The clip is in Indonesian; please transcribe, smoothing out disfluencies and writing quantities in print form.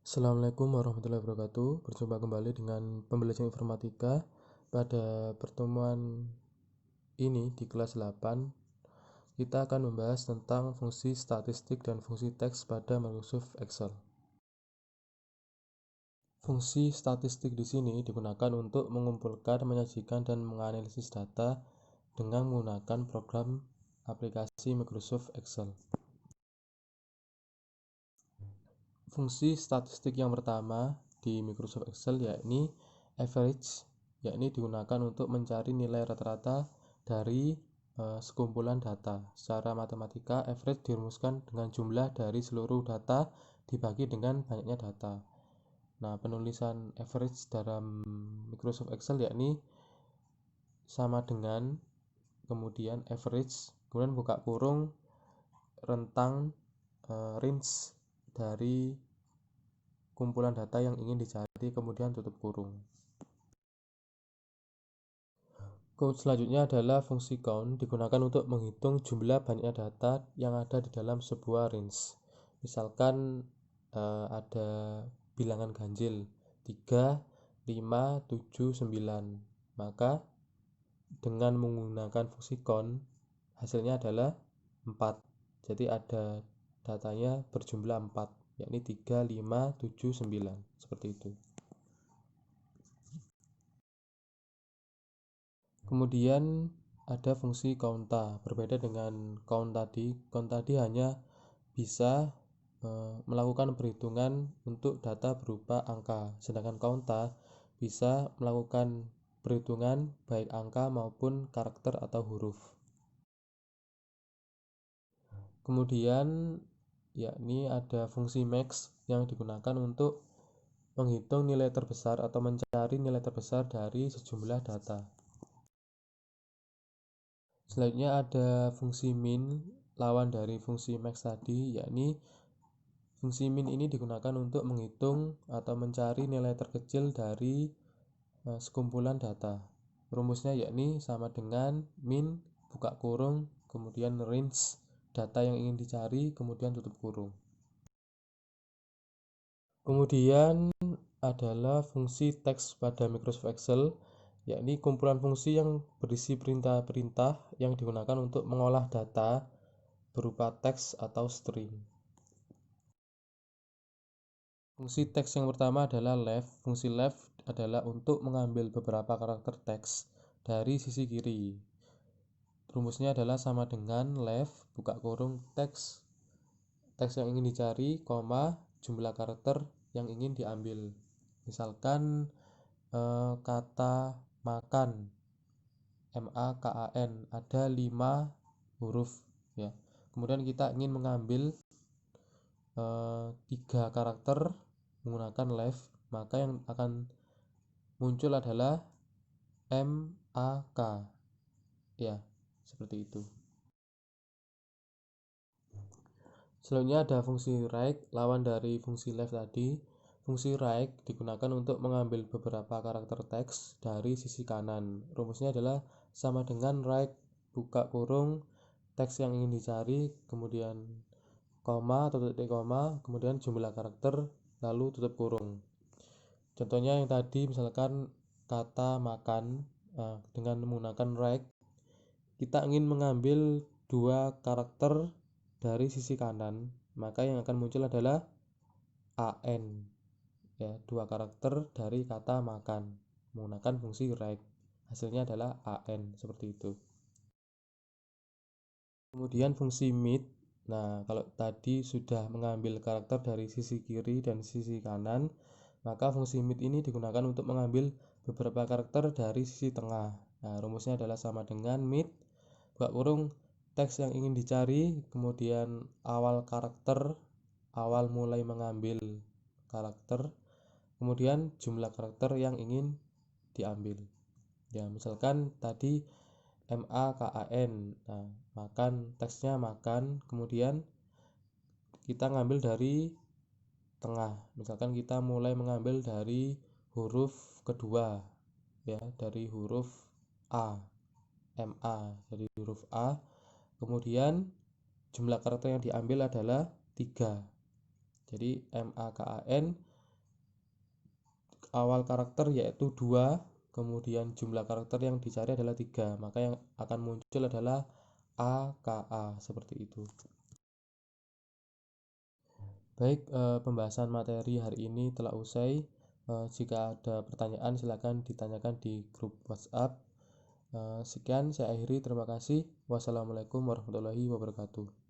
Assalamualaikum warahmatullahi wabarakatuh. Berjumpa kembali dengan pembelajaran informatika. Pada pertemuan ini di kelas 8, kita akan membahas tentang fungsi statistik dan fungsi teks pada Microsoft Excel. Fungsi statistik di sini digunakan untuk mengumpulkan, menyajikan, dan menganalisis data dengan menggunakan program aplikasi Microsoft Excel. Fungsi statistik yang pertama di Microsoft Excel yakni average, yakni digunakan untuk mencari nilai rata-rata dari sekumpulan data. Secara matematika, average dirumuskan dengan jumlah dari seluruh data dibagi dengan banyaknya data. Nah, penulisan average dalam Microsoft Excel yakni sama dengan kemudian average, kemudian buka kurung rentang range dari kumpulan data yang ingin dicari, kemudian tutup kurung. Selanjutnya adalah fungsi count, digunakan untuk menghitung jumlah banyaknya data yang ada di dalam sebuah range. Misalkan ada bilangan ganjil 3, 5, 7, 9. Maka dengan menggunakan fungsi count, hasilnya adalah 4. Jadi ada datanya berjumlah 4, yakni 3, 5, 7, 9. Seperti itu. Kemudian ada fungsi counta. Berbeda dengan count tadi hanya bisa melakukan perhitungan untuk data berupa angka, sedangkan counta bisa melakukan perhitungan baik angka maupun karakter atau huruf. Kemudian yakni ada fungsi max yang digunakan untuk menghitung nilai terbesar atau mencari nilai terbesar dari sejumlah data. Selanjutnya ada fungsi min, lawan dari fungsi max tadi, yakni fungsi min ini digunakan untuk menghitung atau mencari nilai terkecil dari sekumpulan data. Rumusnya yakni sama dengan min, buka kurung, kemudian range data yang ingin dicari, kemudian tutup kurung. Kemudian adalah fungsi teks pada Microsoft Excel, yakni kumpulan fungsi yang berisi perintah-perintah yang digunakan untuk mengolah data berupa teks atau string. Fungsi teks yang pertama adalah left. Fungsi left adalah untuk mengambil beberapa karakter teks dari sisi kiri. Rumusnya adalah sama dengan left, buka kurung, teks yang ingin dicari, koma, jumlah karakter yang ingin diambil. Misalkan kata makan, MAKAN, ada 5 huruf ya. Kemudian kita ingin mengambil 3 karakter menggunakan left, maka yang akan muncul adalah MAK ya, seperti itu. Selanjutnya ada fungsi right, lawan dari fungsi left tadi. Fungsi right digunakan untuk mengambil beberapa karakter teks dari sisi kanan. Rumusnya adalah sama dengan right, buka kurung, teks yang ingin dicari, kemudian koma atau titik koma, kemudian jumlah karakter, lalu tutup kurung. Contohnya yang tadi misalkan kata makan, dengan menggunakan right kita ingin mengambil 2 karakter dari sisi kanan, maka yang akan muncul adalah AN ya, 2 karakter dari kata makan menggunakan fungsi right, hasilnya adalah AN, seperti itu. Kemudian fungsi mid. Nah, kalau tadi sudah mengambil karakter dari sisi kiri dan sisi kanan, maka fungsi mid ini digunakan untuk mengambil beberapa karakter dari sisi tengah. Nah, rumusnya adalah sama dengan mid, buka kurung, teks yang ingin dicari, kemudian awal karakter, awal mulai mengambil karakter, kemudian jumlah karakter yang ingin diambil. Ya, misalkan tadi MAKAN. Nah, makan, teksnya makan, kemudian kita ngambil dari tengah. Misalkan kita mulai mengambil dari huruf kedua ya, dari huruf A, MA, dari huruf A. Kemudian jumlah karakter yang diambil adalah 3. Jadi MAKAN awal karakter yaitu 2, kemudian jumlah karakter yang dicari adalah 3, maka yang akan muncul adalah AKA seperti itu. Baik, pembahasan materi hari ini telah usai. Jika ada pertanyaan silakan ditanyakan di grup WhatsApp. Sekian saya akhiri, terima kasih. Wassalamualaikum warahmatullahi wabarakatuh.